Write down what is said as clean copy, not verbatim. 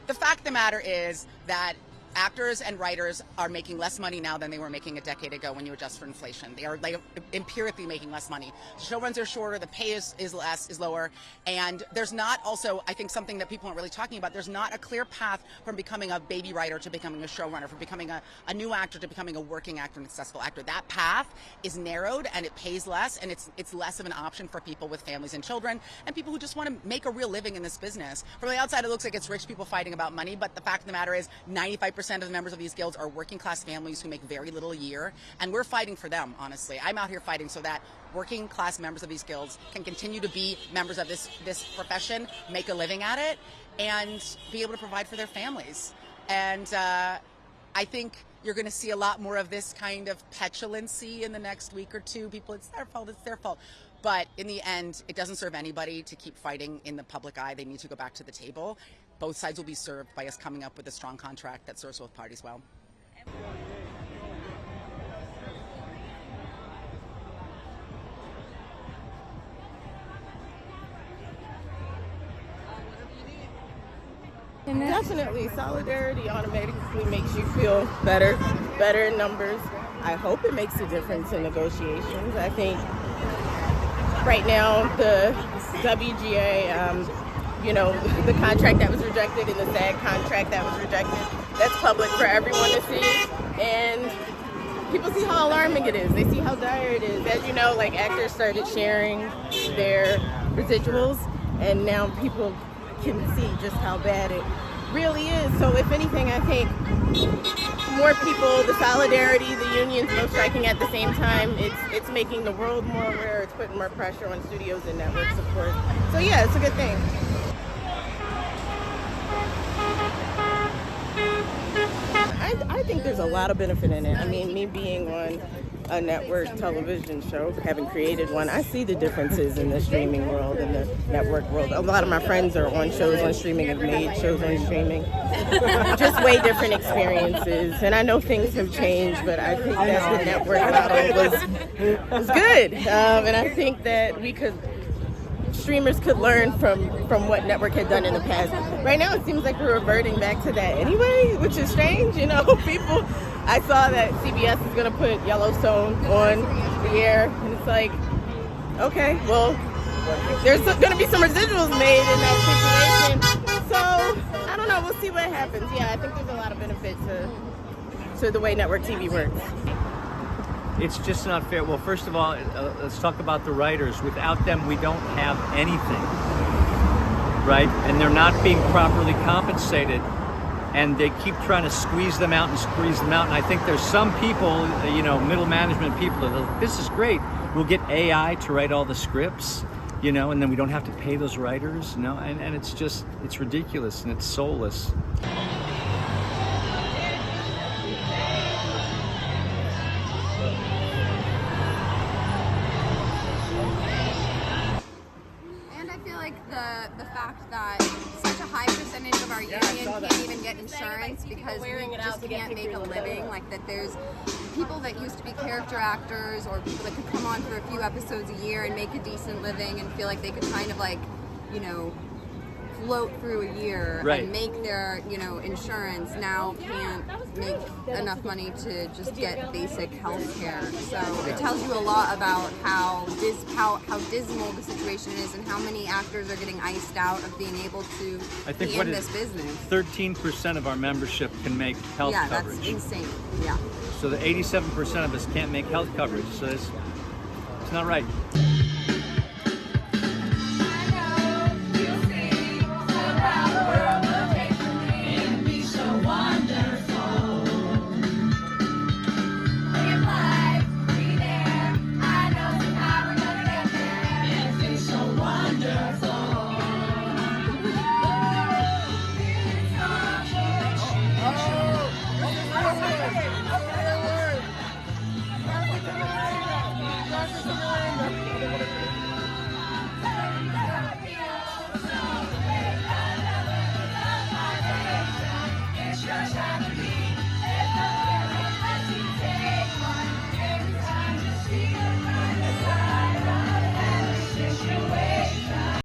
The fact of the matter is that actors and writers are making less money now than they were making a decade ago when you adjust for inflation. They are empirically making less money. Showruns are shorter, the pay is lower, and there's not also, I think, something that people aren't really talking about, there's not a clear path from becoming a baby writer to becoming a showrunner, from becoming a new actor to becoming a working actor and a successful actor. That path is narrowed and it pays less, and it's less of an option for people with families and children and people who just want to make a real living in this business. From the outside, it looks like it's rich people fighting about money, but the fact of the matter is 95% of the members of these guilds are working class families who make very little a year, and we're fighting for them, honestly. I'm out here fighting so that working class members of these guilds can continue to be members of this profession, make a living at it, and be able to provide for their families. And I think you're going to see a lot more of this kind of petulancy in the next week or two. People, it's their fault. But in the end, it doesn't serve anybody to keep fighting in the public eye. They need to go back to the table. Both sides will be served by us coming up with a strong contract that serves both parties well. Definitely, solidarity automatically makes you feel better in numbers. I hope it makes a difference in negotiations. I think right now the WGA, the contract that was rejected and the SAG contract that was rejected, that's public for everyone to see. And people see how alarming it is. They see how dire it is. As you know, like, actors started sharing their residuals, and now people can see just how bad it really is. So if anything, I think more people, the solidarity, the unions both striking at the same time, it's making the world more aware. It's putting more pressure on studios and networks, of course. So yeah, it's a good thing. I think there's a lot of benefit in it. I mean, me being on a network television show, having created one, I see the differences in the streaming world and the network world. A lot of my friends are on shows on streaming, have made shows on streaming. Just way different experiences. And I know things have changed, but I think that the network model was good. And I think that streamers could learn from what network had done in the past. Right now it seems like we're reverting back to that anyway, which is strange. People, I saw that CBS is going to put Yellowstone on the air, and it's like, okay, well, there's going to be some residuals made in that situation. So I don't know, we'll see what happens. Yeah, I think there's a lot of benefit to the way network TV works. It's just not fair. Well, first of all, let's talk about the writers. Without them, we don't have anything, right? And they're not being properly compensated, and they keep trying to squeeze them out. And I think there's some people, middle management people, that are like, this is great. We'll get AI to write all the scripts, and then we don't have to pay those writers, and it's ridiculous and it's soulless. The fact that such a high percentage of our union can't even get insurance because we just can't make a living. Like, that there's people that used to be character actors or people that could come on for a few episodes a year and make a decent living and feel like they could kind of float through a year and make their insurance, now can't make enough money to just get basic health care. So it tells you a lot about how dismal the situation is and how many actors are getting iced out of being able to be in this business. 13% of our membership can make health coverage. Yeah, that's insane. Yeah. So the 87% of us can't make health coverage. So it's not right.